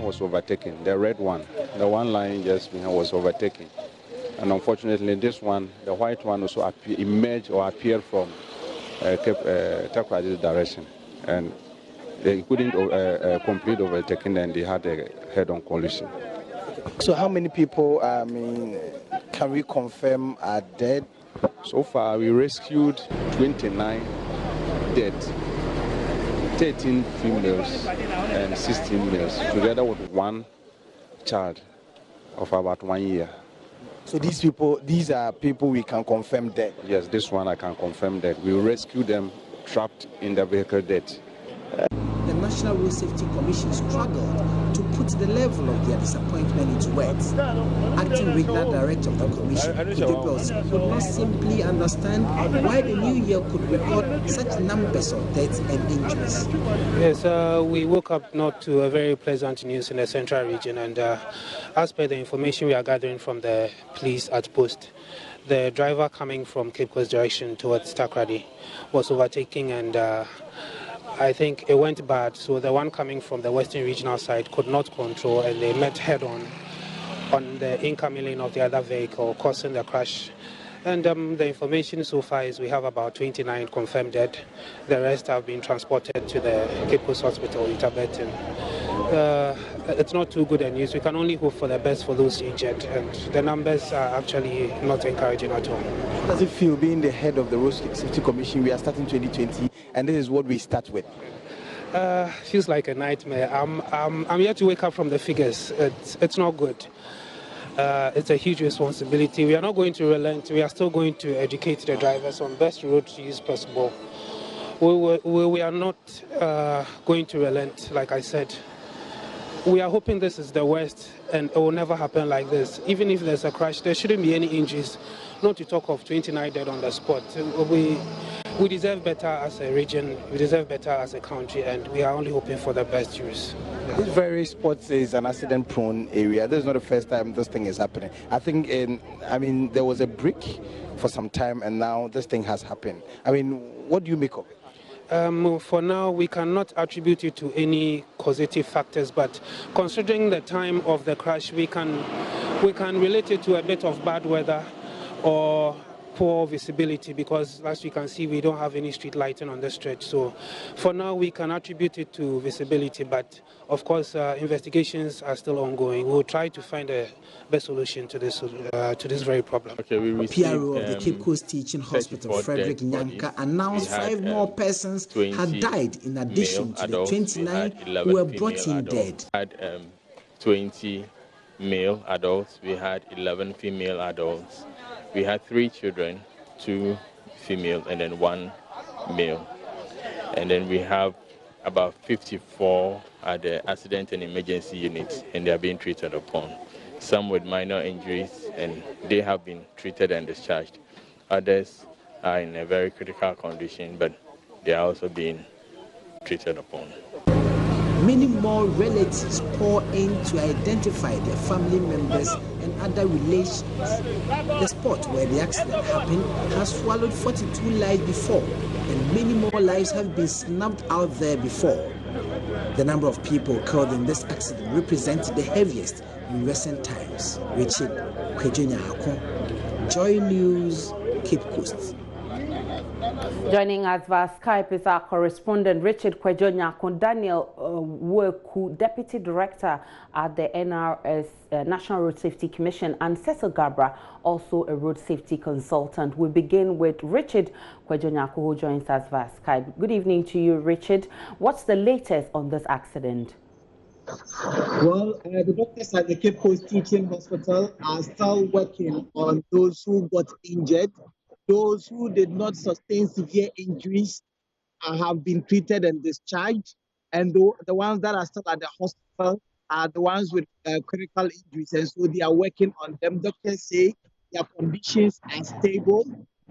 was overtaken, the red one. The one line just behind was overtaken. And unfortunately, this one, the white one, also emerged or appeared from Takoradi's direction. And they couldn't complete overtaking, and they had a head-on collision. So how many people, can we confirm are dead? So far, we rescued 29 dead, 13 females and 16 males, together with one child of about 1 year. So these are people we can confirm dead? Yes, this one I can confirm that. We rescued them trapped in the vehicle dead. The National Road Safety Commission struggled to put the level of their disappointment into words. Acting Regional Director of the Commission, Kojo could not simply understand why the new year could record such numbers of deaths and injuries. Yes, we woke up not to a very pleasant news in the central region, and as per the information we are gathering from the police at post, the driver coming from Cape Coast direction towards Takoradi was overtaking, and I think it went bad, so the one coming from the western regional side could not control, and they met head-on on the incoming lane of the other vehicle, causing the crash. And the information so far is we have about 29 confirmed dead. The rest have been transported to the Cape Coast Hospital in Taberton. It's not too good a news. We can only hope for the best for those injured, and the numbers are actually not encouraging at all. How does it feel being the head of the Road Safety Commission? We are starting 2020, and this is what we start with. Feels like a nightmare. I'm yet to wake up from the figures. It's not good. It's a huge responsibility. We are not going to relent. We are still going to educate the drivers on best road use possible. We are not going to relent, like I said. We are hoping this is the worst and it will never happen like this. Even if there's a crash, there shouldn't be any injuries, not to talk of 29 dead on the spot. We deserve better as a region, we deserve better as a country, and we are only hoping for the best use. This very spot is an accident-prone area. This is not the first time this thing is happening. I think, there was a break for some time, and now this thing has happened. What do you make of it? For now, we cannot attribute it to any causative factors, but considering the time of the crash, we can relate it to a bit of bad weather or poor visibility, because as you can see, we don't have any street lighting on the stretch. So for now, we can attribute it to visibility, but of course, investigations are still ongoing. We'll try to find a best solution to this very problem. Okay, we received, PRO of the Cape Coast Teaching Hospital, Frederick Nyanka, announced 5 more persons had died in addition to the 29 who were brought in dead. We had 20 male adults, we had 11 female adults. We had 3 children, 2 female and then 1 male. And then we have about 54 at the accident and emergency unit, and they are being treated upon. Some with minor injuries, and they have been treated and discharged. Others are in a very critical condition, but they are also being treated upon. Many more relatives pour in to identify their family members and other relations. The spot where the accident happened has swallowed 42 lives before, and many more lives have been snuffed out there before. The number of people killed in this accident represents the heaviest in recent times. Richard Kwejo, Joy News, Cape Coast. Joining us via Skype is our correspondent Richard Kwejo. Daniel Woku, Deputy Director at the NRS National Road Safety Commission, and Cecil Gabra, also a road safety consultant. We begin with Richard Kwejo, who joins us via Skype. Good evening to you, Richard. What's the latest on this accident? Well, the doctors at the Cape Coast Teaching Hospital are still working on those who got injured. Those who did not sustain severe injuries have been treated and discharged, and the ones that are still at the hospital are the ones with critical injuries, and so they are working on them. Doctors say their conditions are stable.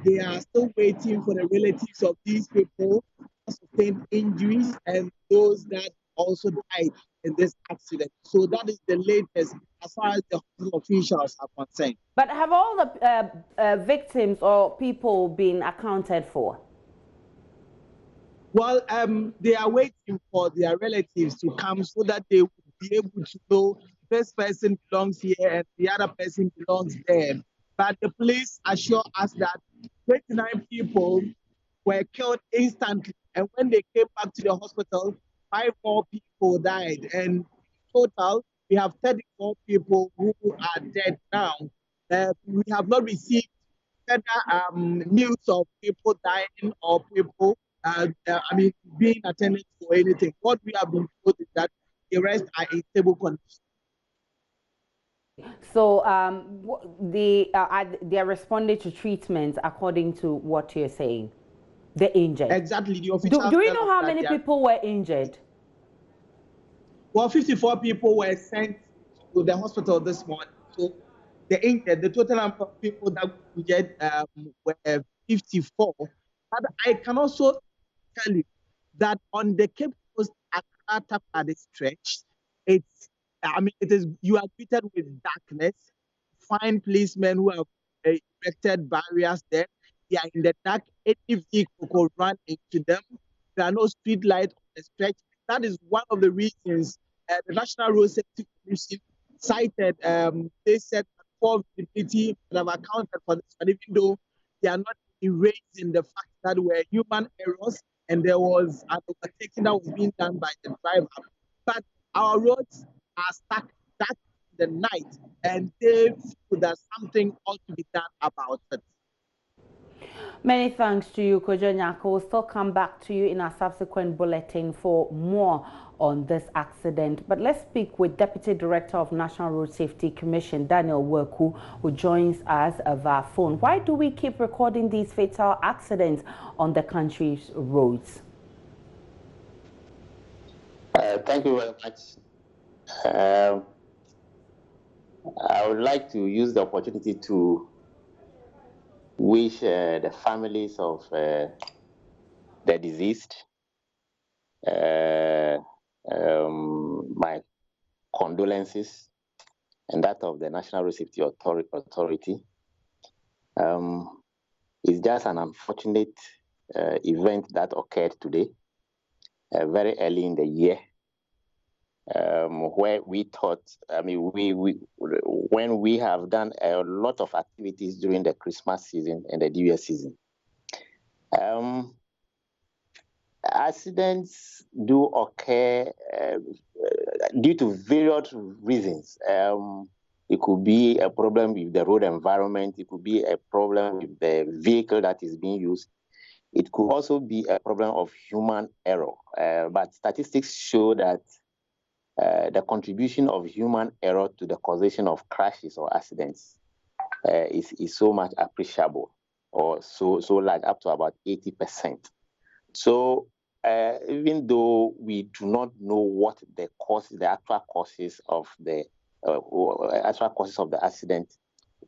They are still waiting for the relatives of these people who sustained injuries and those that also died in this accident. So that is the latest as far as the hospital officials are concerned. But have all the victims or people been accounted for? Well, they are waiting for their relatives to come so that they will be able to know this person belongs here and the other person belongs there. But the police assure us that 29 people were killed instantly. And when they came back to the hospital, 5 more people died. And in total, we have 34 people who are dead now. We have not received news of people dying or people, being attended to or anything. What we have been told is that the rest are in stable condition. So they're responding to treatment according to what you're saying. The injured. Exactly. The official. Do you know how many people were injured? Well, 54 people were sent to the hospital this morning. So the total number of people that were injured were 54. But I can also tell you that on the Cape Coast Accra stretch, it is, you are greeted with darkness. Find policemen who have erected barriers there. They are in the dark. Any vehicle could run into them. There are no street lights on the stretch. That is one of the reasons the National Road Safety Commission cited. They said that poor visibility would have accounted for this, but even though they are not erasing the fact that there were human errors and there was an overtaking that was being done by the driver. But our roads are stuck dark in the night, and they feel that something ought to be done about it. Many thanks to you, Kojo Nyako. We'll still come back to you in our subsequent bulletin for more on this accident. But let's speak with Deputy Director of National Road Safety Commission, Daniel Werku, who joins us via phone. Why do we keep recording these fatal accidents on the country's roads? Thank you very much. I would like to use the opportunity to wish the families of the deceased my condolences and that of the National Road Safety Authority. It's just an unfortunate event that occurred today, very early in the year, where we thought, when we have done a lot of activities during the Christmas season and the New Year season. Accidents do occur due to various reasons. It could be a problem with the road environment. It could be a problem with the vehicle that is being used. It could also be a problem of human error. But statistics show that the contribution of human error to the causation of crashes or accidents is so much appreciable, or so large, up to about 80%. So even though we do not know what the actual causes of the accident,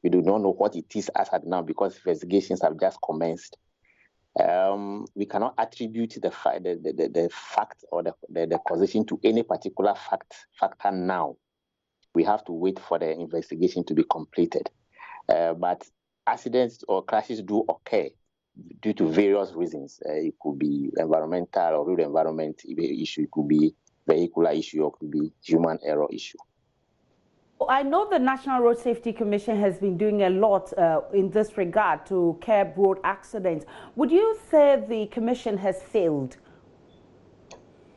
we do not know what it is as at now because investigations have just commenced. We cannot attribute the fact or the causation to any particular factor now. We have to wait for the investigation to be completed. But accidents or crashes do occur due to various reasons. It could be environmental or road environment issue. It could be vehicular issue, or it could be human error issue. I know the National Road Safety Commission has been doing a lot in this regard to curb road accidents. Would you say the Commission has failed?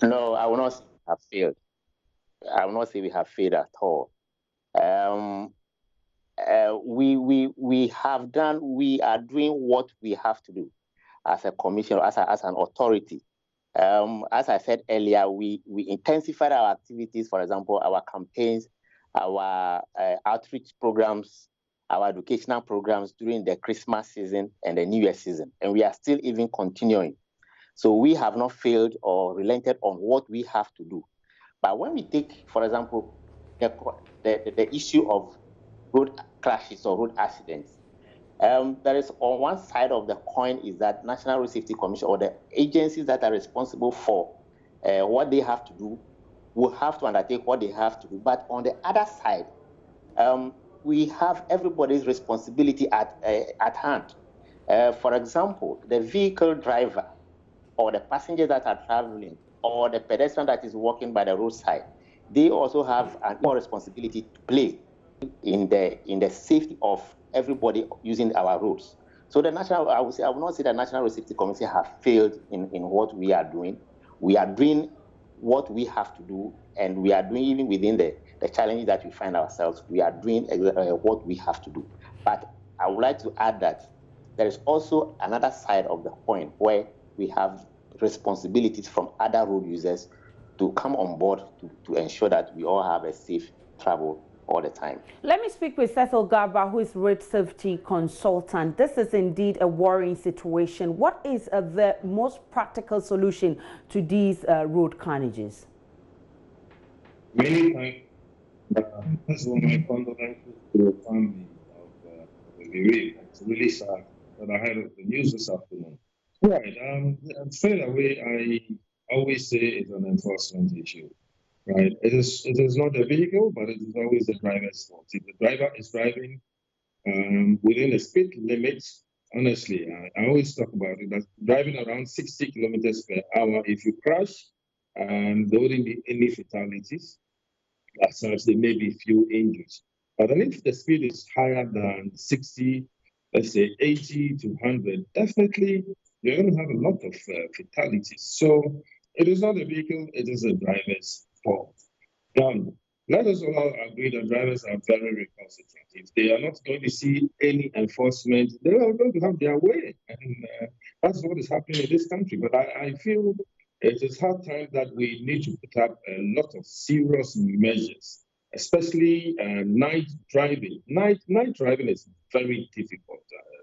No, I will not say we have failed. I will not say we have failed at all. We are doing what we have to do as a commission, as an authority. As I said earlier, we intensified our activities, for example, our campaigns, our outreach programs, our educational programs during the Christmas season and the New Year season, and we are still even continuing. So we have not failed or relented on what we have to do. But when we take, for example, the issue of road crashes or road accidents, there is on one side of the coin is that National Road Safety Commission or the agencies that are responsible for what they have to do will have to undertake what they have to do. But on the other side, we have everybody's responsibility at hand. For example, the vehicle driver or the passengers that are traveling or the pedestrian that is walking by the roadside, they also have more responsibility to play in the safety of everybody using our roads. So I will not say the National Road Safety Committee have failed in what we are doing. We are doing what we have to do, and we are doing, even within the challenges that we find ourselves, we are doing what we have to do. But I would like to add that there is also another side of the coin where we have responsibilities from other road users to come on board to ensure that we all have a safe travel all the time. Let me speak with Cecil Garba, who is road safety consultant. This is indeed a worrying situation. What is the most practical solution to these road carnages? Many thanks. First of all, my condolences to the family of the bereaved. It's really sad that I heard the news this afternoon. Right. Straight away, I always say it's an enforcement issue. Right. It is not the vehicle, but it is always the driver's fault. If the driver is driving within the speed limit, honestly, I always talk about it, that driving around 60 kilometers per hour, if you crash, there wouldn't be any fatalities. As such, there may be few injuries. But then if the speed is higher than 60, let's say 80 to 100, definitely you're going to have a lot of fatalities. So it is not the vehicle, it is the driver's fault. Now, let us all agree that drivers are very recalcitrant. If they are not going to see any enforcement, they are going to have their way. And that's what is happening in this country. But I feel it is hard time that we need to put up a lot of serious measures, especially night driving. Night driving is very difficult.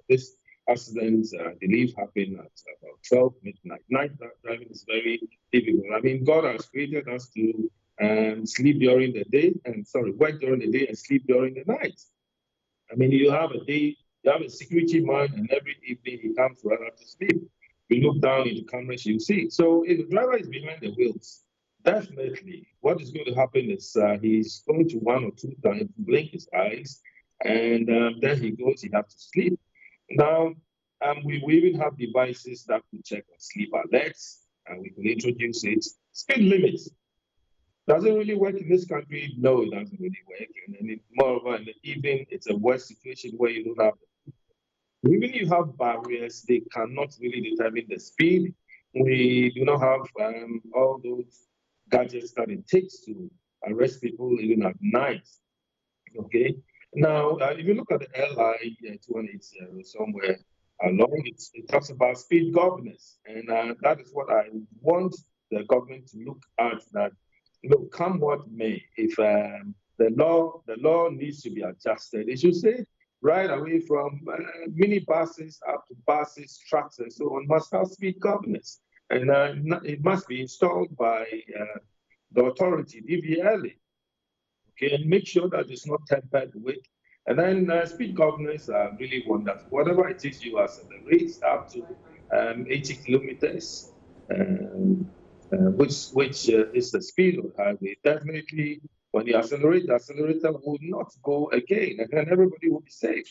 This accidents, I believe, happen at about 12 midnight. Night driving is very difficult. I mean, God has created us to sleep during the day, work during the day and sleep during the night. I mean, you have a security man, and every evening he comes right after sleep. You look down in the cameras, you see. So if the driver is behind the wheels, definitely what is going to happen is he's going to 1 or 2 times blink his eyes, and then he has to sleep. Now, we even have devices that can check on sleep alerts, and we can introduce it. Speed limits. Does it really work in this country? No, it doesn't really work. And moreover, in the evening, it's a worse situation where you don't have. Even you have barriers, they cannot really determine the speed. We do not have all those gadgets that it takes to arrest people even at night. Okay. Now, if you look at the LI 280 somewhere along, it talks about speed governance, and that is what I want the government to look at. That come what may, if the law needs to be adjusted, it should say right away from minibuses up to buses, trucks, and so on must have speed governance, and it must be installed by the authority, DVLA. Okay, and make sure that it's not tampered with. And then speed governance are really wonderful. Whatever it is you accelerate up to 80 kilometers, which is the speed of the highway. Definitely, when you accelerate, the accelerator will not go again, and then everybody will be safe.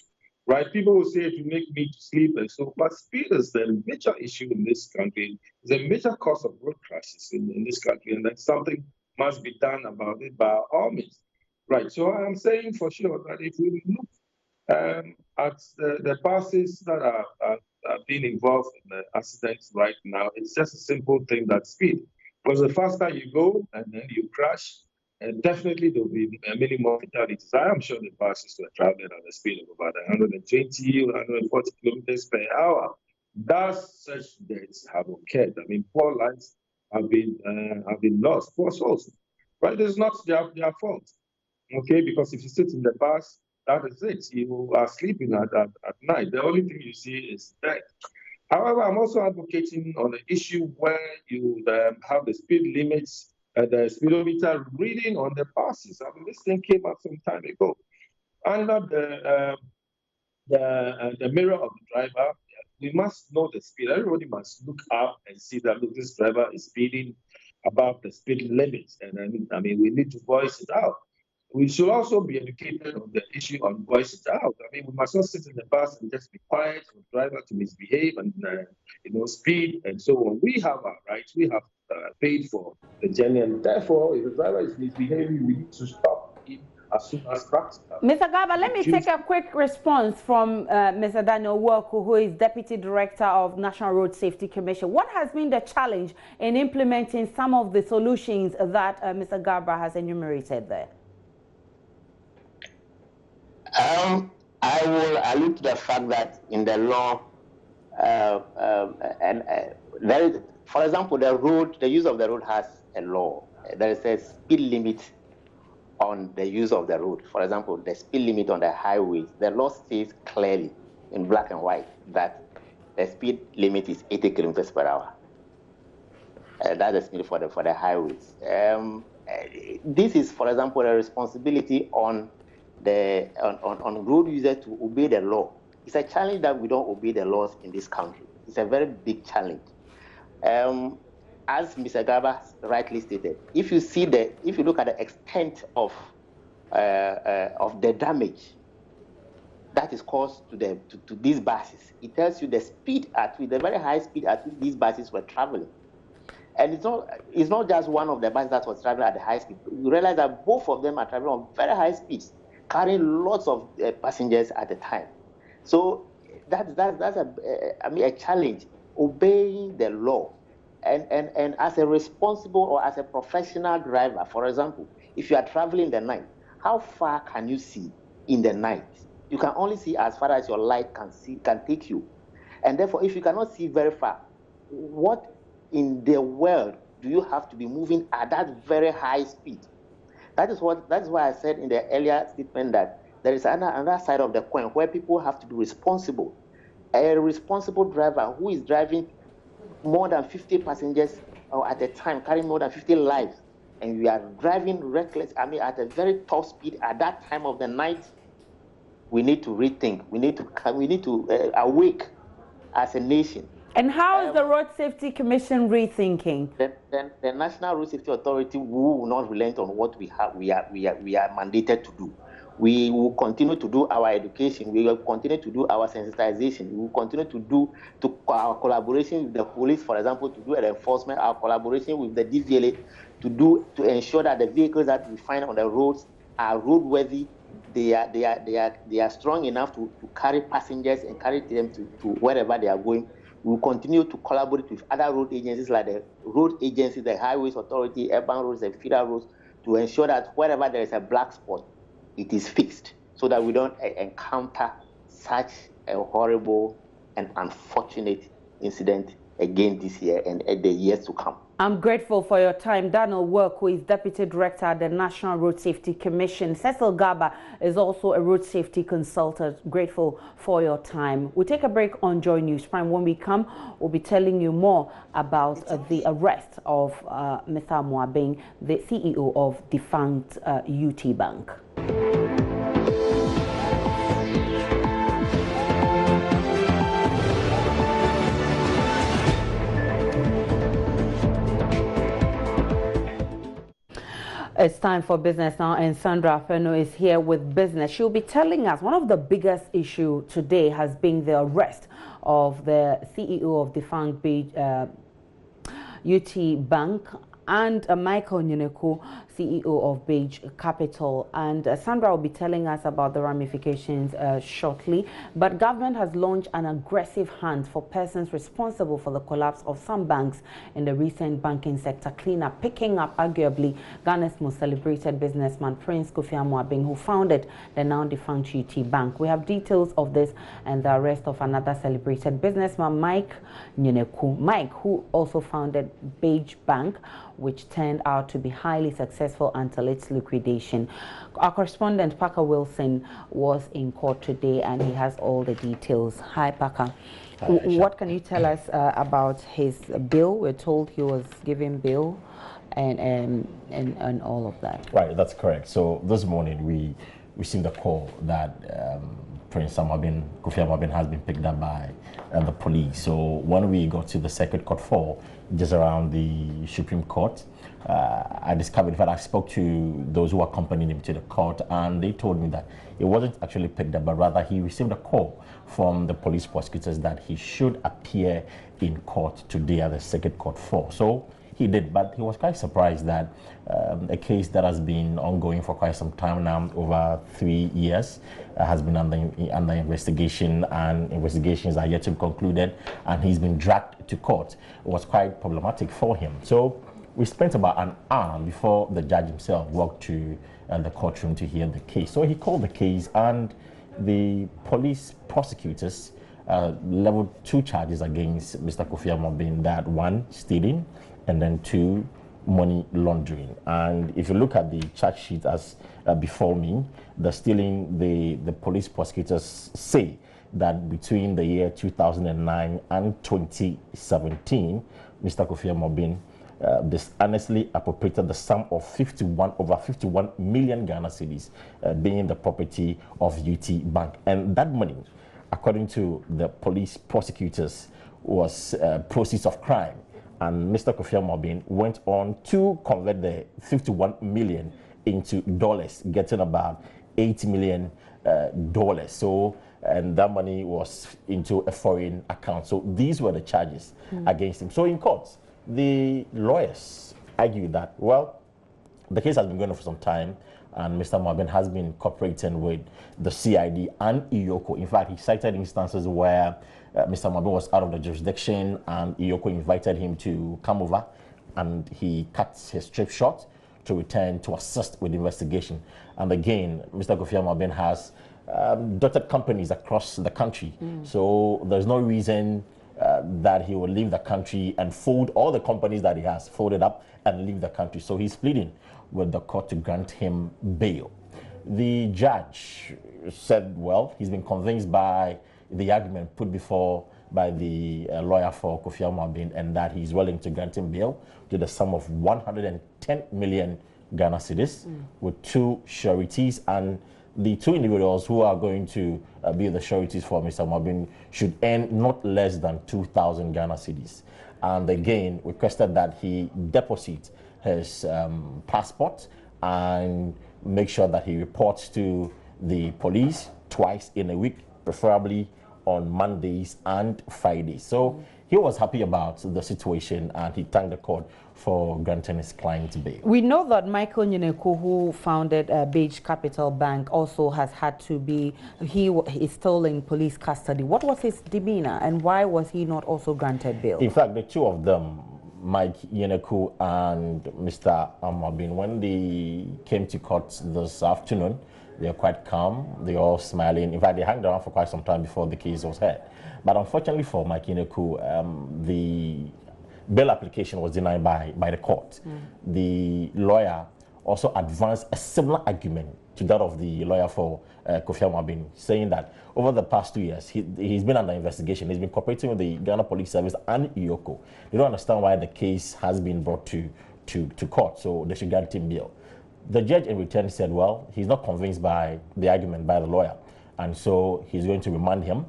Right? People will say it will make me to sleep and so, but speed is the major issue in this country. It's a major cause of road crashes in this country, and then something must be done about it by all means. Right, so I'm saying for sure that if we look at the buses that are being involved in the accidents right now, it's just a simple thing that speed. Because the faster you go and then you crash, definitely there will be many more fatalities. I am sure the buses were traveling at a speed of about 120 or 140 kilometers per hour. Thus, such deaths have occurred. I mean, poor lives have been lost, poor souls. Right, it's not their fault. Okay, because if you sit in the bus, that is it. You are sleeping at night. The only thing you see is death. However, I'm also advocating on the issue where you have the speed limits, the speedometer reading on the buses. I mean, this thing came up some time ago. Under the mirror of the driver, we must know the speed. Everybody must look up and see that, look, this driver is speeding above the speed limits. And I mean, we need to voice it out. We should also be educated on the issue on voice it out. I mean, we must not sit in the bus and just be quiet for the driver to misbehave and speed and so on. We have our rights. We have paid for the journey, and therefore, if the driver is misbehaving, we need to stop him as soon as practical. Mr. Garba, let me take a quick response from Mr. Daniel Woku, who is Deputy Director of National Road Safety Commission. What has been the challenge in implementing some of the solutions that Mr. Garba has enumerated there? I will allude to the fact that in the law, there is, for example, the use of the road has a law. There is a speed limit on the use of the road. For example, the speed limit on the highways, the law says clearly in black and white that the speed limit is 80 kilometers per hour. That's the speed for the highways. This is, for example, a responsibility on road users to obey the law. It's a challenge that we don't obey the laws in this country. It's a very big challenge. As Mr. Garba rightly stated, if you look at the extent of the damage that is caused to these buses, it tells you the speed the very high speed at which these buses were traveling. And it's not just one of the buses that was traveling at the high speed. You realize that both of them are traveling on very high speeds, carrying lots of passengers at a time. So that's a challenge, obeying the law. And as a responsible or as a professional driver, for example, if you are traveling in the night, how far can you see in the night? You can only see as far as your light can take you. And therefore, if you cannot see very far, what in the world do you have to be moving at that very high speed? That is why I said in the earlier statement that there is another side of the coin where people have to be responsible. A responsible driver who is driving more than 50 passengers at a time, carrying more than 50 lives, and we are driving reckless, at a very top speed at that time of the night, we need to rethink. We need to awake as a nation. And how is the Road Safety Commission rethinking? The National Road Safety Authority will not relent on what we are mandated to do. We will continue to do our education. We will continue to do our sensitization. We will continue to do our collaboration with the police, for example, to do an enforcement. Our collaboration with the DVLA to ensure that the vehicles that we find on the roads are roadworthy. They are strong enough to carry passengers and carry them to wherever they are going. We will continue to collaborate with other road agencies like the road agencies, the Highways Authority, urban roads, and feeder roads to ensure that wherever there is a black spot, it is fixed so that we don't encounter such a horrible and unfortunate incident again this year and the years to come. I'm grateful for your time. Daniel Woku, who is Deputy Director at the National Road Safety Commission. Cecil Garba is also a road safety consultant. Grateful for your time. We'll take a break on Joy News Prime. When we come, we'll be telling you more about the arrest of Mr. Amoabeng, the CEO of defunct UT Bank. It's time for business now, and Sandra Feno is here with business. She'll be telling us one of the biggest issues today has been the arrest of the CEO of defunct UT Bank and Michael Nyeneku, CEO of Beige Capital. And Sandra will be telling us about the ramifications shortly. But government has launched an aggressive hunt for persons responsible for the collapse of some banks in the recent banking sector cleanup, picking up arguably Ghana's most celebrated businessman, Prince Kofi Amoabeng, who founded the now defunct UT Bank. We have details of this and the arrest of another celebrated businessman, Mike Nyeneku. Mike, who also founded Beige Bank, which turned out to be highly successful until its liquidation. Our correspondent, Parker Wilson, was in court today and he has all the details. Hi, Parker. Hi, what can you tell us about his bill? We're told he was given bail and all of that. Right, that's correct. So this morning we received a call that Prince Kofi Amoabeng has been picked up by the police. So when we got to the Circuit Court 4, just around the Supreme Court, I discovered, in fact, I spoke to those who accompanied him to the court, and they told me that it wasn't actually picked up, but rather he received a call from the police prosecutors that he should appear in court today at the Circuit Court 4. So he did, but he was quite surprised that a case that has been ongoing for quite some time now, over 3 years, has been under investigation, and investigations are yet to be concluded, and he's been dragged to court. It was quite problematic for him. So we spent about an hour before the judge himself walked to the courtroom to hear the case. So he called the case, and the police prosecutors leveled 2 charges against Mr. Kofi Amobin, that 1, stealing, and then 2, money laundering. And if you look at the charge sheet as before me, the stealing, the police prosecutors say that between the year 2009 and 2017, Mr. Kofi Amobin dishonestly appropriated the sum of over 51 million Ghana cedis, being the property of UT Bank. And that money, according to the police prosecutors, was proceeds of crime. And Mr. Kofi Amobin went on to convert the 51 million into dollars, getting about $8 million. So, and that money was into a foreign account. So these were the charges against him. So in court, the lawyers argued that, well, the case has been going on for some time, and Mr. Amobin has been cooperating with the CID and EOCO. In fact, he cited instances where Mr. Amobin was out of the jurisdiction, and EOCO invited him to come over, and he cut his trip short to return to assist with the investigation. And again, Mr. Kofi Amobin has dotted companies across the country. So there's no reason that he will leave the country and fold all the companies that he has folded up and leave the country. So he's pleading with the court to grant him bail. The judge said, well, he's been convinced by the argument put before by the lawyer for Kofi Amobin, and that he's willing to grant him bail to the sum of 110 million Ghana cedis with 2 sureties, and the 2 individuals who are going to be the sureties for Mr. Amobin should earn not less than 2,000 Ghana cedis. And again, requested that he deposit his passport and make sure that he reports to the police twice in a week, preferably on Mondays and Fridays. So he was happy about the situation, and he thanked the court for granting his client bail. We know that Michael Nyeneku, who founded Beige Capital Bank, also has had to be, he is still in police custody. What was his demeanor, and why was he not also granted bail? In fact, the 2 of them, Mike Nyeneku and Mr. Amobin, when they came to court this afternoon, they were quite calm, they were all smiling. In fact, they hung around for quite some time before the case was heard. But unfortunately for Mike Nyeneku, the bail application was denied by the court. The lawyer also advanced a similar argument to that of the lawyer for Kofi Amobin, saying that over the past 2 years, he's been under investigation. He's been cooperating with the Ghana Police Service and EOCO. They don't understand why the case has been brought to court, so they should grant him bail. The judge in return said, well, he's not convinced by the argument by the lawyer, and so he's going to remand him.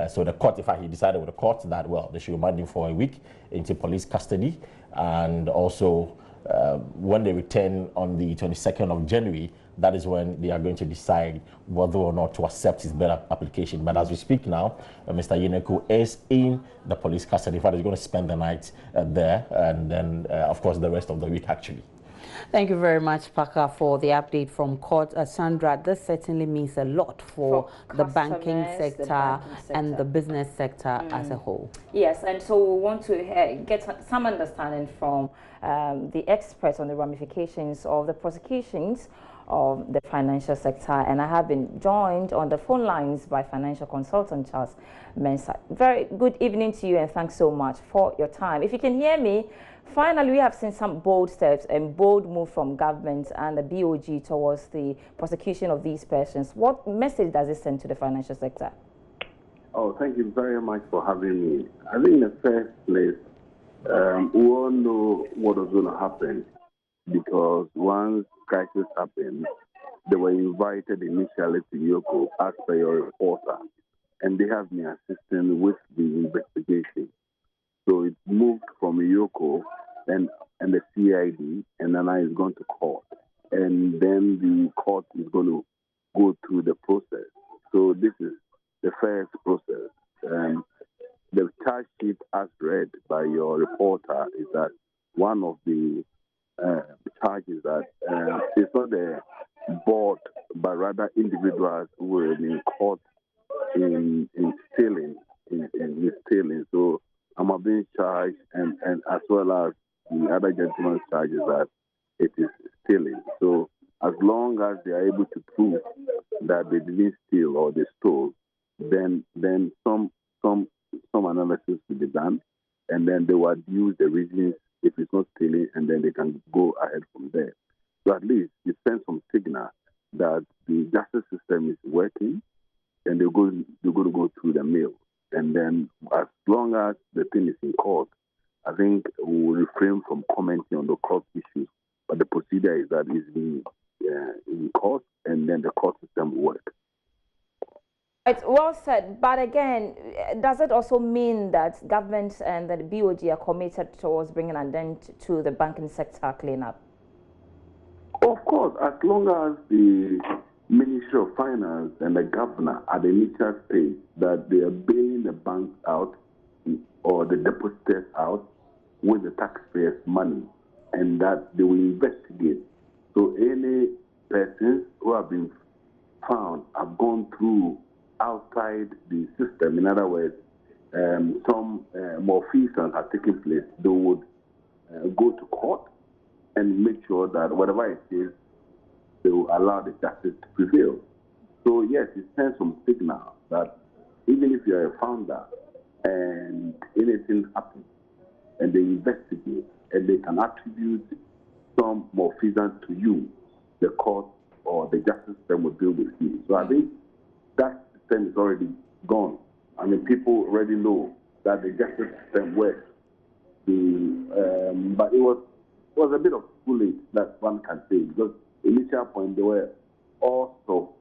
So the court, in fact, he decided with the court that, well, they should remand him for a week into police custody, and also when they return on the 22nd of January, that is when they are going to decide whether or not to accept his bail application. But as we speak now, Mr. Nyeneku is in the police custody. In fact, he's going to spend the night there, and then, of course, the rest of the week, actually. Thank you very much, Paka, for the update from court. Sandra, this certainly means a lot for the banking sector and the business sector as a whole. Yes, and so we want to get some understanding from the experts on the ramifications of the prosecutions of the financial sector, and I have been joined on the phone lines by financial consultant Charles Mensah. Very good evening to you, and thanks so much for your time. If you can hear me, finally we have seen some bold steps and bold move from government and the BOG towards the prosecution of these persons. What message does it send to the financial sector? Oh, thank you very much for having me. I think in the first place, we all know what was going to happen, because once crisis happened, they were invited initially to EOCO as per your reporter, and they have been assisting with the investigation. So it moved from EOCO and the CID, and then it's gone to court. And then the court is going to go through the process. So this is the first process. The charge sheet as read by your reporter is that one of the charges that it's not the board, but rather individuals who were in court in stealing, in stealing. So I'm being charged, and as well as the other gentleman's charges that it is stealing. So as long as they are able to prove that they didn't steal or they stole, then some analysis will be done, and then they will use the reasons if it's not stealing, and then they can go ahead from there. So at least it sends some signal that the justice system is working, and they're going to go through the mail. And then as long as the thing is in court, I think we will refrain from commenting on the court issues. But the procedure is that it's in court, and then the court system will work. It's well said, but again, does it also mean that government and the BOG are committed towards bringing an end to the banking sector cleanup? Of course, as long as the Ministry of Finance and the governor at the initial stage that they are bailing the banks out or the depositors out with the taxpayers' money, and that they will investigate. So any persons who have been found have gone through outside the system. In other words, some malfeasance has taken place. They would go to court and make sure that whatever it is, they will allow the justice to prevail. So yes, it sends some signal that even if you are a founder and anything happens and they investigate and they can attribute some malfeasance to you, the court or the justice system will deal with you. So I think that system is already gone. I mean, people already know that the justice system works. But it was a bit of foolish, that one can say, because initial point there were all sorts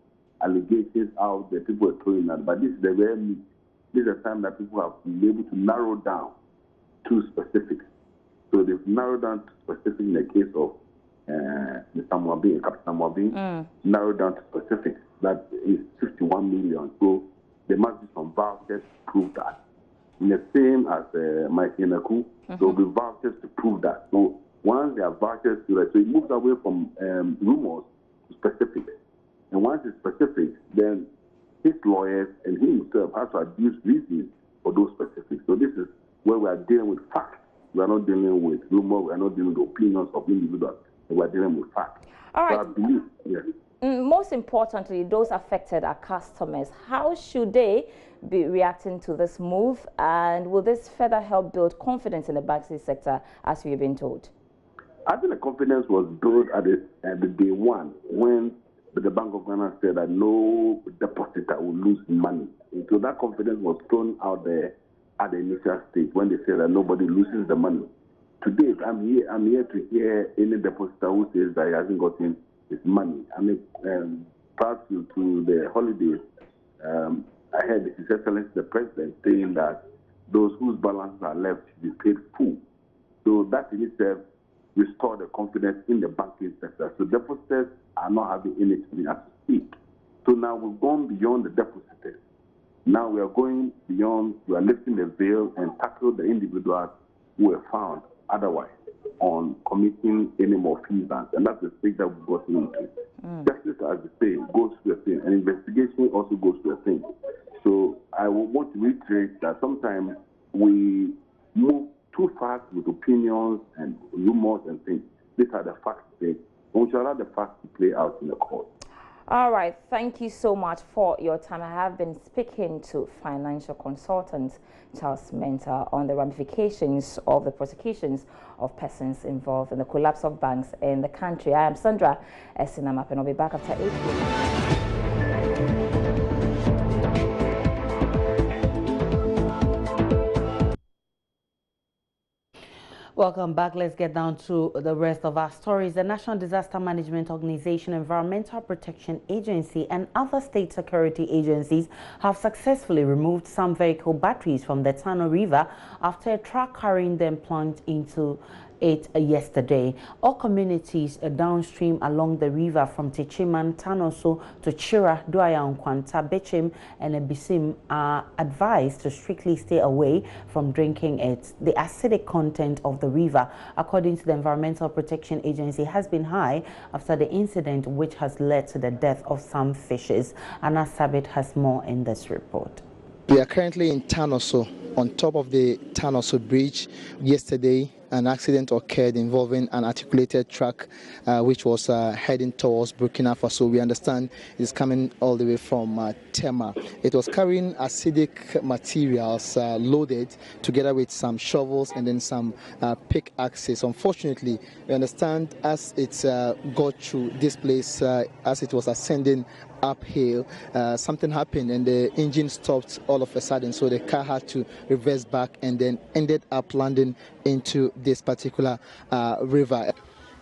of allegations out there, people were throwing at, but this is the rare meat. This is the time that people have been able to narrow down to specifics. So they've narrowed down to specifics in the case of Mr. Mwabin, Captain Mwabin, narrowed down to specifics. That is 51 million. So there must be some vouchers to prove that. And the same as Mike Yenaku, there will be vouchers to prove that. So once there are vouchers to that, so it moves away from rumors to specifics. And once it's specific, then his lawyers and he himself has to adduce reasons for those specifics. So this is where we are dealing with facts. We are not dealing with rumor. We are not dealing with opinions of individuals. We are dealing with facts. All right. So I believe, yes. Most importantly, those affected are customers. How should they be reacting to this move? And will this further help build confidence in the banking sector, as we've been told? I think the confidence was built at the day one when the Bank of Ghana said that no depositor will lose money. And so that confidence was thrown out there at the initial stage when they said that nobody loses the money. Today, I'm here to hear any depositor who says that he hasn't gotten his money. I mean, prior to the holidays, I heard His Excellency the President saying that those whose balances are left should be paid full. So that in itself restore the confidence in the banking sector. So depositors are not having anything as to speak. So now we've gone beyond the depositors. Now we are going beyond, we are lifting the veil and tackle the individuals who were found otherwise on committing any more offences. And that's the stage that we've gotten into. Justice, as you say, goes through a thing, and investigation also goes through a thing. So I want to reiterate that sometimes we move too fast with opinions and rumors and things. These are the facts today. We should allow the facts to play out in the court. All right. Thank you so much for your time. I have been speaking to financial consultant Charles Mensah on the ramifications of the prosecutions of persons involved in the collapse of banks in the country. I am Sandra Esinamap, and I'll be back after 8 p.m. Welcome back. Let's get down to the rest of our stories. The National Disaster Management Organization, Environmental Protection Agency, and other state security agencies have successfully removed some vehicle batteries from the Tano River after a truck carrying them plunged into it yesterday. All communities downstream along the river from Techiman, Tanoso to Chira, Duaya, Nkwanta, Bechim, and Ebisim are advised to strictly stay away from drinking it. The acidic content of the river, according to the Environmental Protection Agency, has been high after the incident which has led to the death of some fishes. Anna Sabit has more in this report. We are currently in Tanoso, on top of the Tanoso Bridge. Yesterday, an accident occurred involving an articulated truck which was heading towards Burkina Faso. We understand it's coming all the way from Tema. It was carrying acidic materials loaded together with some shovels and then some pickaxes. Unfortunately, we understand as it got through this place, as it was ascending uphill, something happened and the engine stopped all of a sudden, so the car had to reverse back and then ended up landing into this particular river.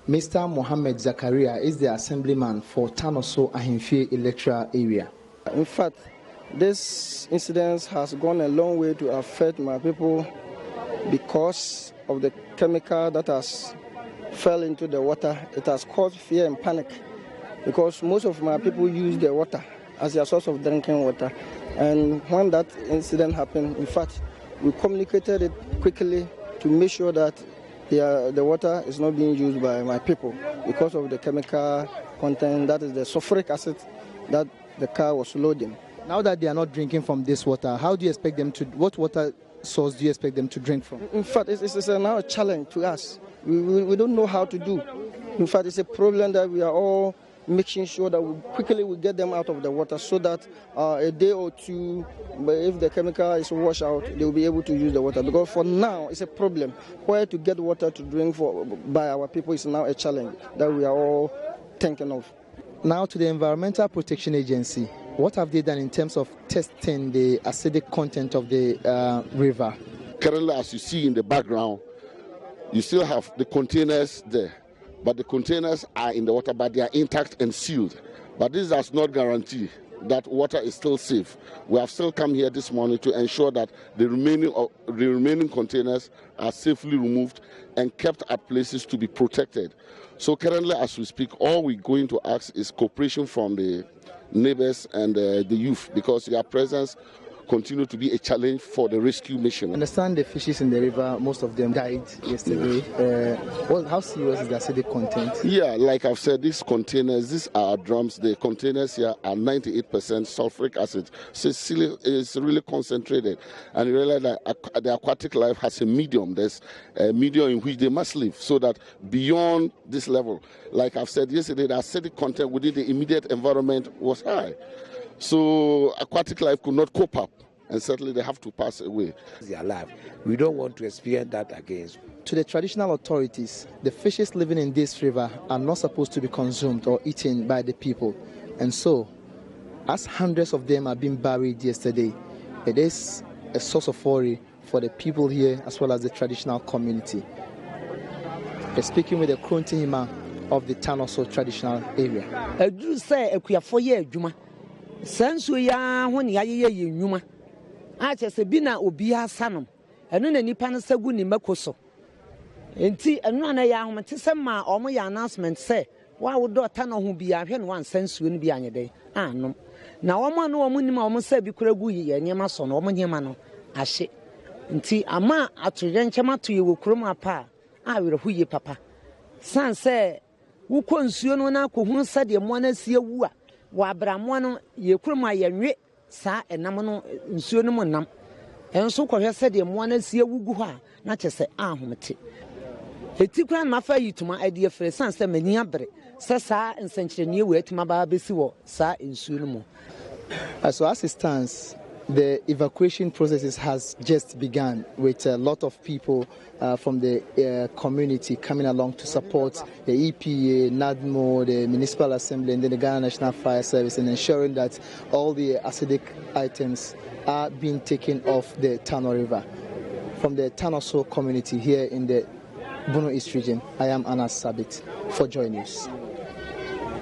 Mr. Mohammed Zakaria is the assemblyman for Tanoso Ahimfie electoral area. In fact, this incident has gone a long way to affect my people because of the chemical that has fell into the water. It has caused fear and panic, because most of my people use the water as their source of drinking water. And when that incident happened, in fact, we communicated it quickly to make sure that the water is not being used by my people because of the chemical content, that is the sulfuric acid that the car was loading. Now that they are not drinking from this water, how do you expect them to, what water source do you expect them to drink from? In fact, it's now a challenge to us. We don't know how to do. In fact, it's a problem that we are all making sure that we quickly get them out of the water, so that a day or two, if the chemical is washed out, they will be able to use the water. Because for now, it's a problem. Where to get water to drink by our people is now a challenge that we are all thinking of. Now to the Environmental Protection Agency, what have they done in terms of testing the acidic content of the river? Currently, as you see in the background, you still have the containers there. But the containers are in the water, but they are intact and sealed. But this does not guarantee that water is still safe. We have still come here this morning to ensure that the remaining containers are safely removed and kept at places to be protected. So currently, as we speak, all we're going to ask is cooperation from the neighbors and the youth, because their presence continue to be a challenge for the rescue mission. I understand the fishes in the river, most of them died yesterday. How serious is the acidic content? Yeah, like I've said, these containers, these are drums. The containers here are 98% sulfuric acid. So it's really concentrated. And you realize that the aquatic life has a medium. There's a medium in which they must live, so that beyond this level, like I've said yesterday, the acidic content within the immediate environment was high. So aquatic life could not cope up, and certainly they have to pass away. They are alive. We don't want to experience that again. To the traditional authorities, the fishes living in this river are not supposed to be consumed or eaten by the people. And so, as hundreds of them are being buried yesterday, it is a source of worry for the people here as well as the traditional community. We're speaking with the Krontihima of the Tanoso traditional area. Sansu ya ho ne ayeye yenwuma a chese bi na obi asanom eno na nipa no sagu ni makoso enti eno na ya ahomte se ma omo ya announcement say wa wo do ta no ho bi ahwe no wan sansu no bi anyede anom na omo no omo nim omo sa bi kuragu ye nyema so no omo nyema no ahye enti ama atoye nchema to ye wo kurom apa a were hu ye papa san se wo konsuo no na akohu sa de mo na sie wu a Wabramono, ye kurma yenwe, sa and namano, Nsuno nam. And so said the one see a wuguha, not just say ahumati. A tikran mafa you to my idea for a son, say meniabre, Sasa and Century new way to my babisiwo, sa in Sunumo. So as it stands, the evacuation process has just begun, with a lot of people from the community coming along to support the EPA, NADMO, the Municipal Assembly, and then the Ghana National Fire Service, and ensuring that all the acidic items are being taken off the Tano River. From the Tanoso community here in the Bono East region, I am Anna Sabit for Joy News.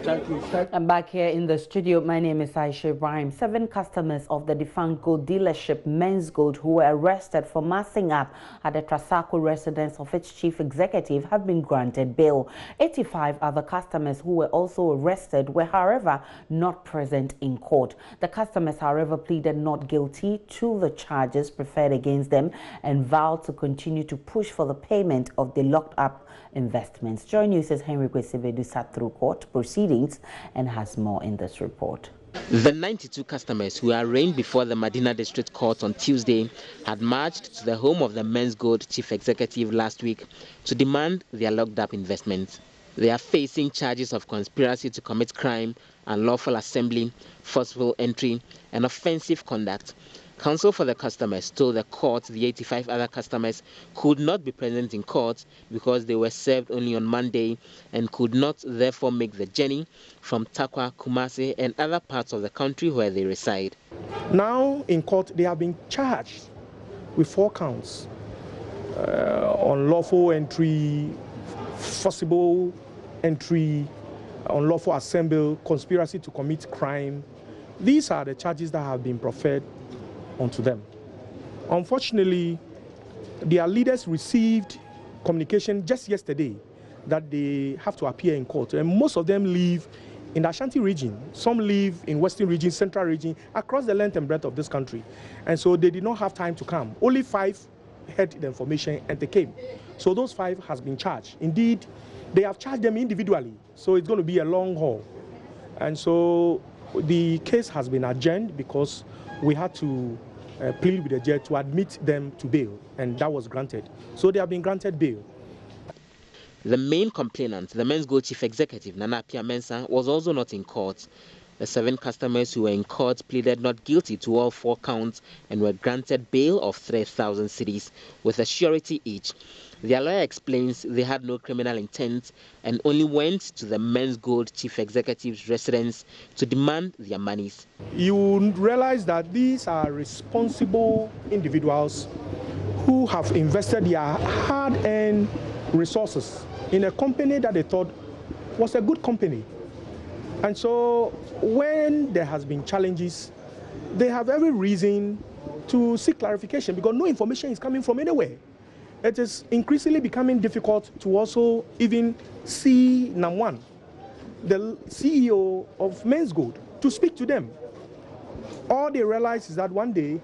I'm back here in the studio. My name is Aisha Ibrahim. 7 customers of the defunct gold dealership Men's Gold who were arrested for massing up at the Trasaco residence of its chief executive have been granted bail. 85 other customers who were also arrested were, however, not present in court. The customers, however, pleaded not guilty to the charges preferred against them and vowed to continue to push for the payment of the locked-up investments. Joy News' Henry Kwesibedu sat through court proceedings and has more in this report. The 92 customers who were arraigned before the Medina District Court on Tuesday had marched to the home of the Men's Gold chief executive last week to demand their locked-up investments. They are facing charges of conspiracy to commit crime, unlawful assembly, forceful entry, and offensive conduct. Counsel for the customers told the court the 85 other customers could not be present in court because they were served only on Monday and could not therefore make the journey from Takwa, Kumasi, and other parts of the country where they reside. Now in court, they have been charged with 4 counts: unlawful entry, forcible entry, unlawful assembly, conspiracy to commit crime. These are the charges that have been proffered onto them. Unfortunately, their leaders received communication just yesterday that they have to appear in court, and most of them live in the Ashanti region. Some live in Western region, Central region, across the length and breadth of this country, and so they did not have time to come. Only 5 had the information and they came. So those 5 has been charged. Indeed, they have charged them individually, so it's going to be a long haul. And so the case has been adjourned because we had to plead with the judge to admit them to bail, and that was granted. So they have been granted bail. The main complainant, the Men's Gold chief executive, Nana Appiah Mensah, was also not in court. The 7 customers who were in court pleaded not guilty to all 4 counts and were granted bail of 3,000 cedis with a surety each. Their lawyer explains they had no criminal intent and only went to the Men's Gold chief executive's residence to demand their monies. You realize that these are responsible individuals who have invested their hard-earned resources in a company that they thought was a good company. And so when there has been challenges, they have every reason to seek clarification because no information is coming from anywhere. It is increasingly becoming difficult to also even see Namwan, the CEO of Men's Gold, to speak to them. All they realize is that one day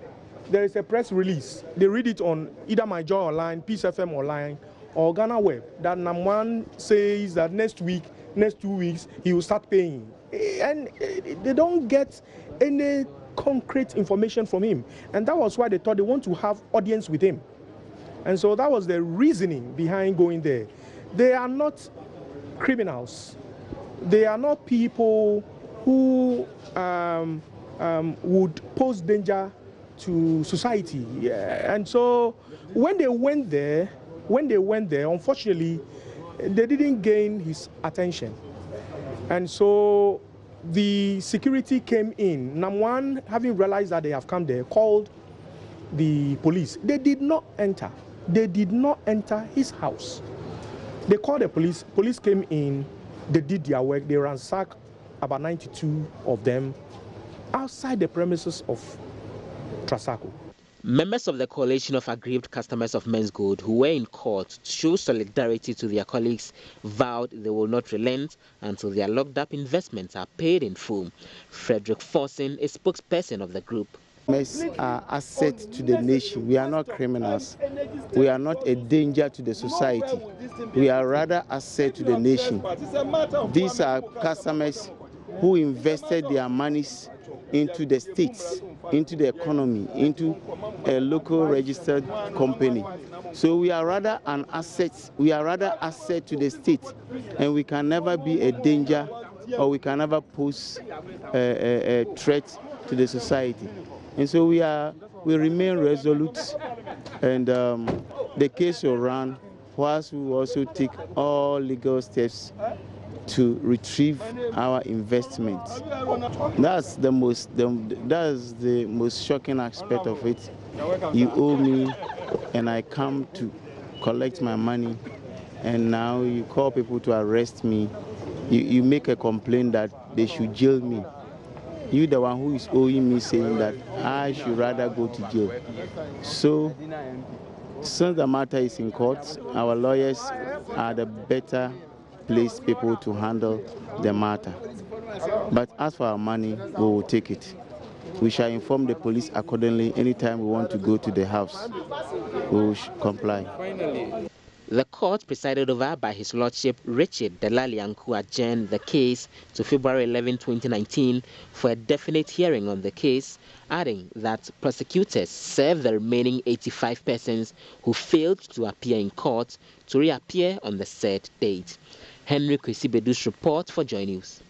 there is a press release. They read it on either My Joy Online, Peace FM Online, or Ghana Web, that Namwan says that next week, next 2 weeks, he will start paying. And they don't get any concrete information from him. And that was why they thought they want to have audience with him. And so that was the reasoning behind going there. They are not criminals. They are not people who would pose danger to society. Yeah. And so when they went there, unfortunately, they didn't gain his attention. And so the security came in. Namwan, having realized that they have come there, called the police. They did not enter. They did not enter his house. They called the police. Police came in. They did their work. They ransacked about 92 of them outside the premises of Trasaco. Members of the coalition of aggrieved customers of Men's Gold who were in court to show solidarity to their colleagues vowed they will not relent until their locked-up investments are paid in full. Frederick Forson is spokesperson of the group. Customers are assets to the nation. We are not criminals. We are not a danger to the society. We are rather asset to the nation. These are customers who invested their monies into the states, into the economy, into a local registered company. So we are rather an asset. We are rather asset to the state, and we can never be a danger, or we can never pose a threat to the society. And so we remain resolute, and the case will run, whilst we also take all legal steps to retrieve our investments. That's the most shocking aspect of it. You owe me, and I come to collect my money, and now you call people to arrest me you make a complaint that they should jail me. You the one who is owing me, saying that I should rather go to jail. So, since the matter is in court, our lawyers are the better placed people to handle the matter. But as for our money, we will take it. We shall inform the police accordingly anytime we want to go to the house. We will comply. The court, presided over by His Lordship Richard Delalianku, adjourned the case to February 11, 2019 for a definite hearing on the case, adding that prosecutors served the remaining 85 persons who failed to appear in court to reappear on the said date. Henry Kwesibedu's report for Joy News.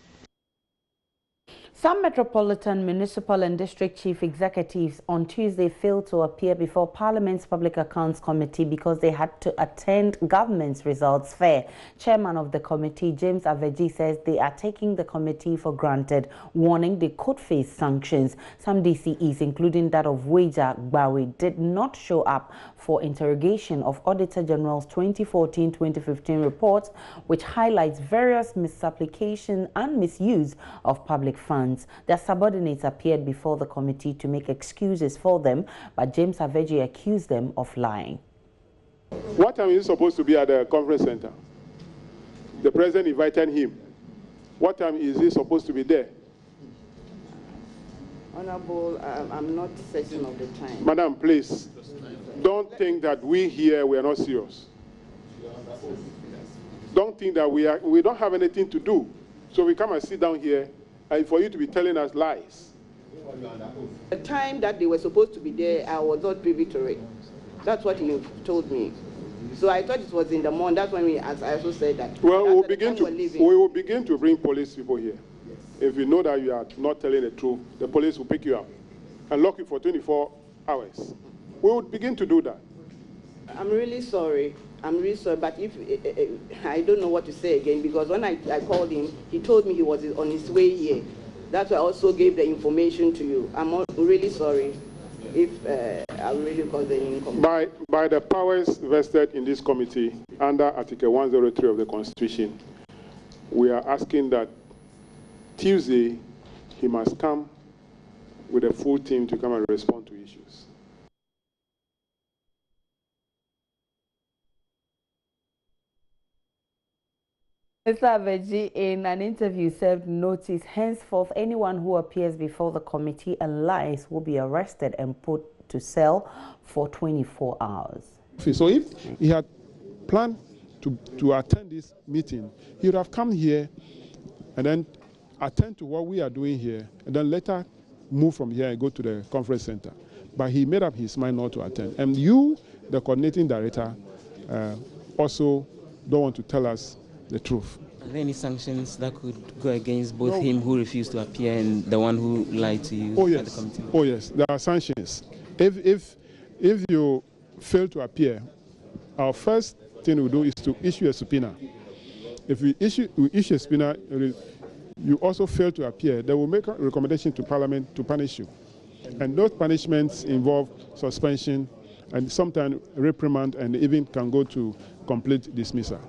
Some metropolitan, municipal and district chief executives on Tuesday failed to appear before Parliament's Public Accounts Committee because they had to attend government's results fair. Chairman of the committee, James Aveji, says they are taking the committee for granted, warning they could face sanctions. Some DCEs, including that of Weija Gbawe, did not show up for interrogation of Auditor General's 2014-2015 report, which highlights various misapplication and misuse of public funds. Their subordinates appeared before the committee to make excuses for them, but James Aveji accused them of lying. What time is he supposed to be at the conference center? The president invited him. What time is he supposed to be there? Honorable, I'm not certain of the time. Madam, please, don't think that we here, we are not serious. Don't think that we don't have anything to do. So we come and sit down here and for you to be telling us lies. The time that they were supposed to be there, I was not privy to it. That's what he told me. So I thought it was in the morning. That's when I also said that. Well, we will begin to bring police people here. Yes. If you know that you are not telling the truth, the police will pick you up and lock you for 24 hours. We will begin to do that. I'm really sorry. But if I don't know what to say again, because when I called him, he told me he was on his way here. That's why I also gave the information to you. I'm really sorry if I really caused any inconvenience. By the powers vested in this committee under Article 103 of the Constitution, we are asking that Tuesday he must come with a full team to come and respond to issues. Mr. Aveji, in an interview, served notice, henceforth anyone who appears before the committee and lies will be arrested and put to cell for 24 hours. So if he had planned to attend this meeting, he would have come here and then attend to what we are doing here, and then later move from here and go to the conference center. But he made up his mind not to attend. And you, the coordinating director, also don't want to tell us the truth. Are there any sanctions that could go against both him who refused to appear and the one who lied to you at the committee? Oh yes, there are sanctions. If you fail to appear, our first thing we do is to issue a subpoena. If we issue a subpoena, you also fail to appear, they will make a recommendation to Parliament to punish you. And those punishments involve suspension and sometimes reprimand, and even can go to complete dismissal.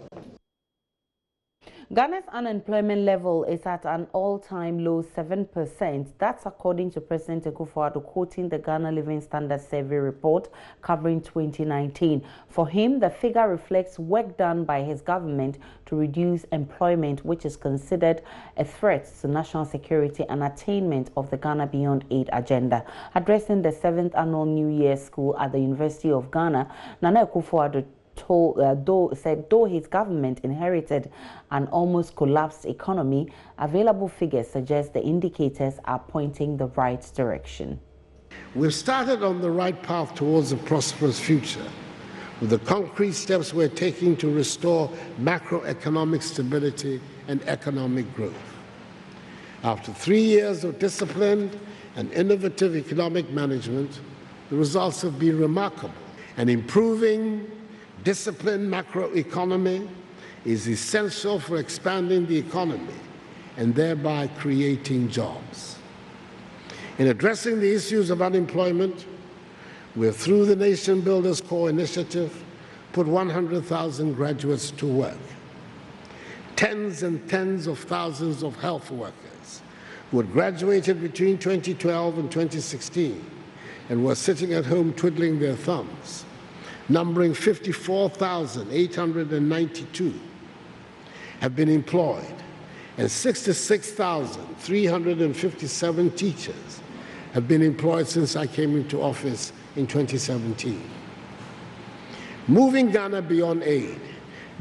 Ghana's unemployment level is at an all-time low 7%. That's according to President Akufo-Addo, quoting the Ghana Living Standards Survey report covering 2019. For him, the figure reflects work done by his government to reduce employment, which is considered a threat to national security and attainment of the Ghana Beyond Aid agenda. Addressing the 7th Annual New Year School at the University of Ghana, Nana Akufo-Addo said though his government inherited an almost collapsed economy, available figures suggest the indicators are pointing the right direction. We've started on the right path towards a prosperous future with the concrete steps we're taking to restore macroeconomic stability and economic growth. After 3 years of disciplined and innovative economic management, the results have been remarkable. An improving disciplined macroeconomy is essential for expanding the economy and thereby creating jobs. In addressing the issues of unemployment, we have, through the Nation Builders Corps initiative, put 100,000 graduates to work. tens and tens of thousands of health workers who had graduated between 2012 and 2016 and were sitting at home twiddling their thumbs, numbering 54,892, have been employed, and 66,357 teachers have been employed since I came into office in 2017. Moving Ghana beyond aid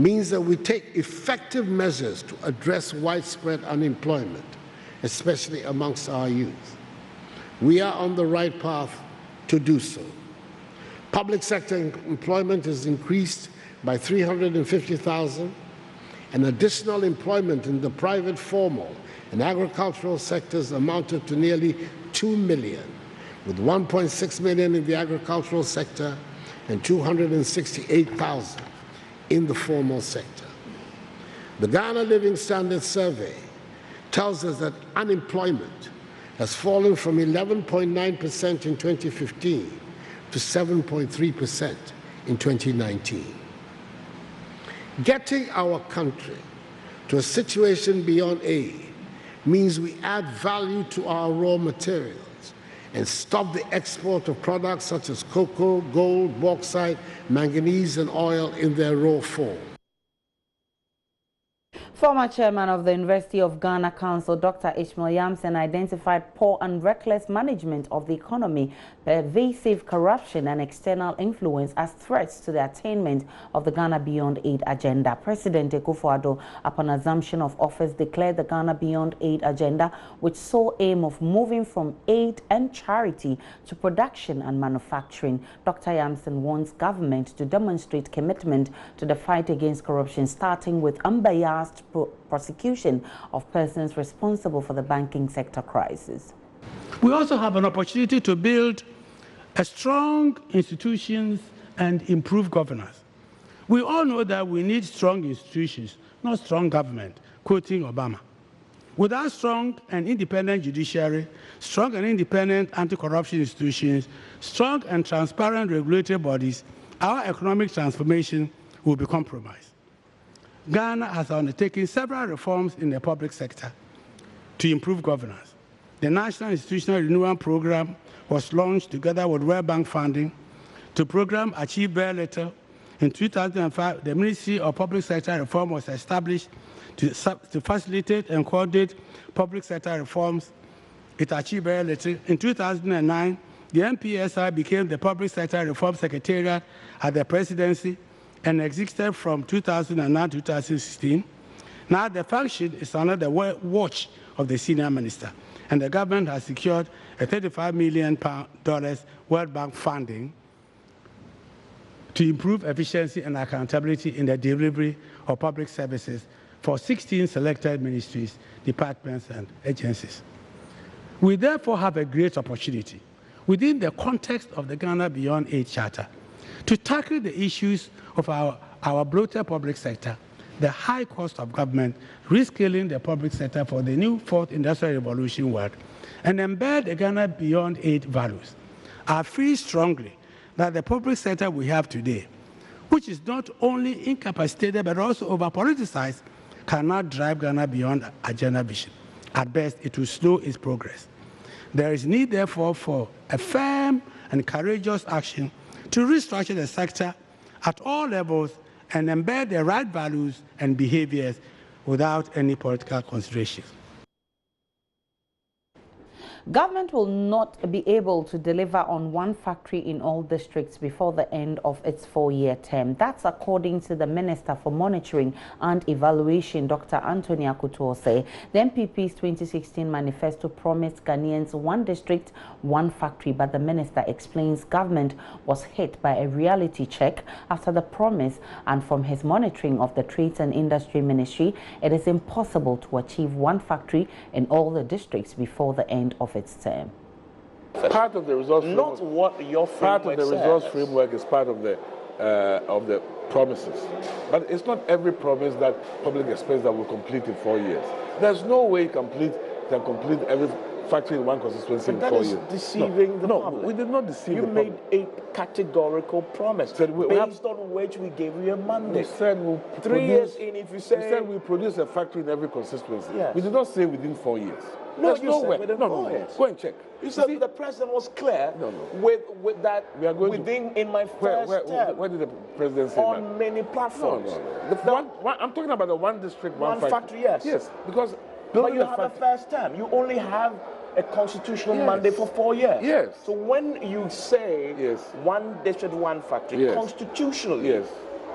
means that we take effective measures to address widespread unemployment, especially amongst our youth. We are on the right path to do so. Public sector employment has increased by 350,000, and additional employment in the private, formal, and agricultural sectors amounted to nearly 2 million, with 1.6 million in the agricultural sector and 268,000 in the formal sector. The Ghana Living Standards Survey tells us that unemployment has fallen from 11.9% in 2015 to 7.3% in 2019. Getting our country to a situation beyond aid means we add value to our raw materials and stop the export of products such as cocoa, gold, bauxite, manganese, and oil in their raw form. Former chairman of the University of Ghana Council, Dr. Ishmael Yamson, identified poor and reckless management of the economy, pervasive corruption and external influence as threats to the attainment of the Ghana Beyond Aid agenda. President Akufo-Addo, upon assumption of office, declared the Ghana Beyond Aid agenda with sole aim of moving from aid and charity to production and manufacturing. Dr. Yamson wants government to demonstrate commitment to the fight against corruption, starting with unbiased prosecution of persons responsible for the banking sector crisis. We also have an opportunity to build a strong institutions and improve governance. We all know that we need strong institutions, not strong government, quoting Obama. Without strong and independent judiciary, strong and independent anti-corruption institutions, strong and transparent regulatory bodies, our economic transformation will be compromised. Ghana has undertaken several reforms in the public sector to improve governance. The National Institutional Renewal Program was launched together with World Bank funding to program Achieve Very Little. In 2005, the Ministry of Public Sector Reform was established to facilitate and coordinate public sector reforms. It achieved very little. In 2009, the NPSI became the Public Sector Reform Secretariat at the Presidency and existed from 2009 to 2016. Now the function is under the watch of the senior minister, and the government has secured a $35 million World Bank funding to improve efficiency and accountability in the delivery of public services for 16 selected ministries, departments, and agencies. We therefore have a great opportunity within the context of the Ghana Beyond Aid Charter to tackle the issues of our bloated public sector, the high cost of government, rescaling the public sector for the new fourth industrial revolution world, and embed the Ghana Beyond Aid values. I feel strongly that the public sector we have today, which is not only incapacitated but also over-politicized, cannot drive Ghana Beyond agenda vision. At best, it will slow its progress. There is need, therefore, for a firm and courageous action to restructure the sector at all levels and embed the right values and behaviors without any political considerations. Government will not be able to deliver on one factory in all districts before the end of its 4-year term. That's according to the Minister for Monitoring and Evaluation, Dr. Anthony Akoto-Osei. The NPP's 2016 manifesto promised Ghanaians one district, one factory, but the minister explains government was hit by a reality check after the promise, and from his monitoring of the Trade and Industry Ministry, it is impossible to achieve one factory in all the districts before the end of its term. Part of the resource not framework, what your framework part of the resource framework is part of the promises, but it's not every promise that public expects that will complete in 4 years. There's no way you can complete every factory in one constituency in 4 years. That is deceiving the public. No, we did not deceive you the public. You made a categorical promise based on which we gave you a mandate. We said we'll 3 years in, if you say... We said we'll produce a factory in every constituency. Yes. We did not say within 4 years. No, There's you said within 4 years. Go and check. You said the president was clear with that we are going within in my first term. Where did the president say on that? On many platforms. No. I'm talking about the one district, one factory. Yes. Yes, because... But you have a first term. You only have a constitutional mandate for 4 years. Yes. So when you say one district, one factory, constitutionally,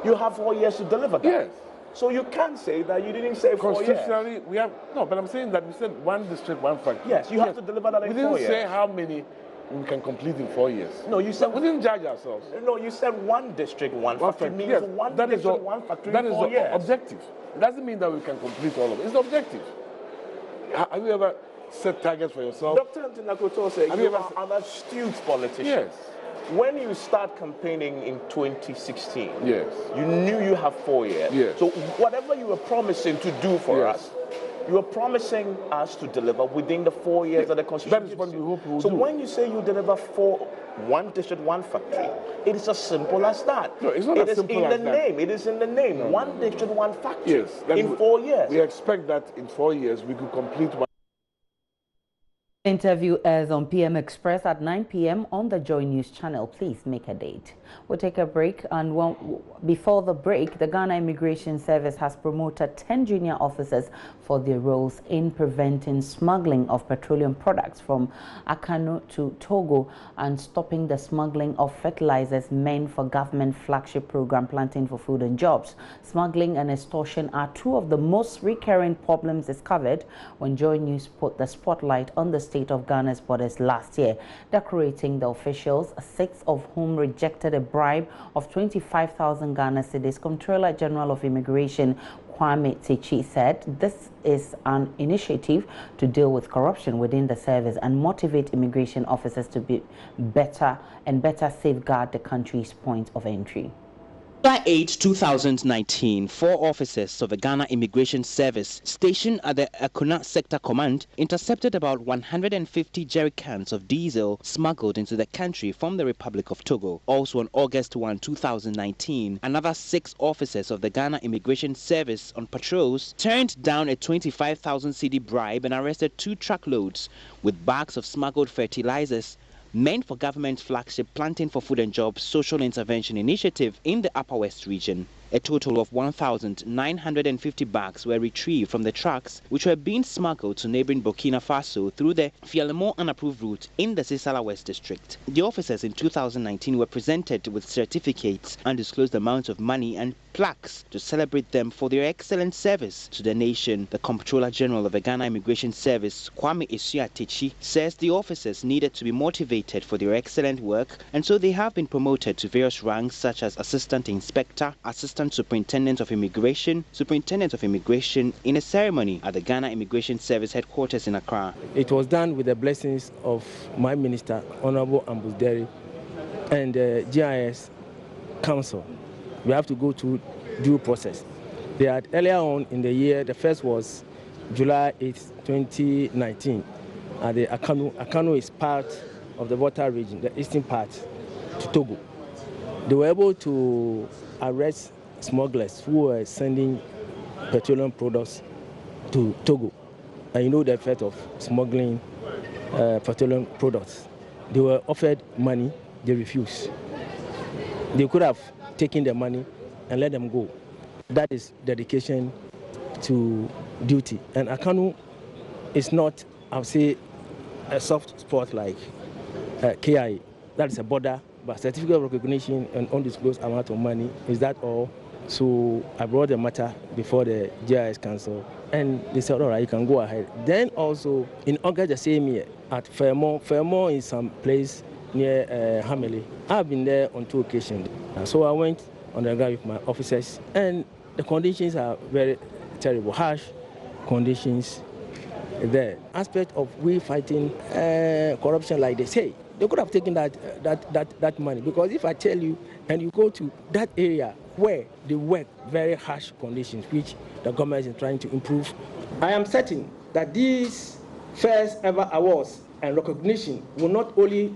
you have 4 years to deliver that. Yes. So you can't say that you didn't say 4 years. Constitutionally, we have no, but I'm saying that we said one district, one factory. Yes, you have to deliver that in 4 years. We didn't say how many we can complete in 4 years. No, you said we didn't judge ourselves. No, you said one district, one factory means one district, one factory that in 4 years. That is objective. It doesn't mean that we can complete all of it. It's objective. Have you ever set targets for yourself? Dr. Antinakoto said you are an astute politician. Yes. When you start campaigning in 2016, yes, you knew you have 4 years. Yes. So whatever you were promising to do for us, you were promising us to deliver within the 4 years of the Constitution. That is what we hope we will do. So when you say you deliver one district, one factory, it is as simple as that. No, it's not as simple as that. It is in the name. No, one district, one factory. Yes. In 4 years. We expect that in 4 years we could complete one. Interview airs on PM Express at 9 p.m. on the Joy News channel. Please make a date. We'll take a break, and before the break, the Ghana Immigration Service has promoted 10 junior officers for their roles in preventing smuggling of petroleum products from Akano to Togo and stopping the smuggling of fertilizers meant for government flagship program Planting for Food and Jobs. Smuggling and extortion are two of the most recurring problems discovered when Joy News put the spotlight on the state of Ghana's borders last year, decorating the officials, 6 of whom rejected a bribe of 25,000 Ghana cedis. Comptroller General of Immigration Kwame Techi said this is an initiative to deal with corruption within the service and motivate immigration officers to be better safeguard the country's point of entry. July 8, 2019, 4 officers of the Ghana Immigration Service stationed at the Akuna Sector Command intercepted about 150 jerry cans of diesel smuggled into the country from the Republic of Togo. Also on August 1, 2019, another 6 officers of the Ghana Immigration Service on patrols turned down a 25,000 cedi bribe and arrested 2 truckloads with bags of smuggled fertilizers meant for government flagship Planting for Food and Jobs social intervention initiative in the Upper West region. A total of 1,950 bags were retrieved from the trucks which were being smuggled to neighboring Burkina Faso through the Fialemo unapproved route in the Sisala West district. The officers in 2019 were presented with certificates, undisclosed amounts of money and plaques to celebrate them for their excellent service to the nation. The Comptroller General of the Ghana Immigration Service, Kwame Techi, says the officers needed to be motivated for their excellent work, and so they have been promoted to various ranks such as Assistant Inspector, Assistant Superintendent of Immigration in a ceremony at the Ghana Immigration Service headquarters in Accra. It was done with the blessings of my minister, Honorable Ambusderi, and the GIS Council. We have to go through due process. They had earlier on in the year, the first was July 8, 2019, at the Akano. Akano is part of the water region, the eastern part, to Togo. They were able to arrest smugglers who were sending petroleum products to Togo. And you know the effect of smuggling petroleum products. They were offered money, they refused. They could have taken the money and let them go. That is dedication to duty. And Akano is not, I would say, a soft spot like KIA. That is a border, but certificate of recognition and undisclosed amount of money, is that all? So I brought the matter before the GIS Council, and they said, all right, you can go ahead. Then also, in August the same year, at Fairmont is some place near Hamele. I've been there on 2 occasions. So I went on the ground with my officers, and the conditions are very terrible, harsh conditions there. Aspect of we fighting corruption, like they say, they could have taken that money, because if I tell you, and you go to that area where they work very harsh conditions, which the government is trying to improve, I am certain that these first ever awards and recognition will not only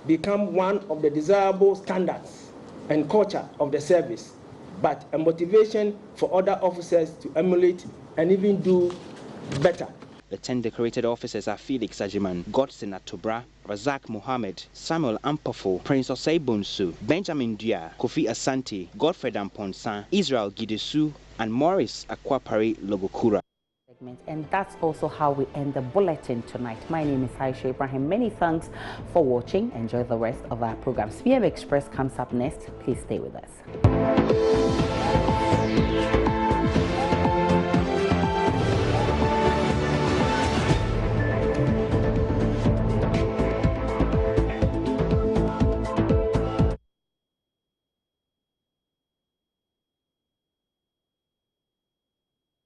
become one of the desirable standards and culture of the service, but a motivation for other officers to emulate and even do better. The 10 decorated officers are Felix Ajiman, Godson Atobra, Razak Mohammed, Samuel Ampofo, Prince Osei Bonsu, Benjamin Dia, Kofi Asante, Godfred Amponsan, Israel Gidesu, and Morris Akwapari Logokura. And that's also how we end the bulletin tonight. My name is Aisha Ibrahim. Many thanks for watching. Enjoy the rest of our programs. PM Express comes up next. Please stay with us.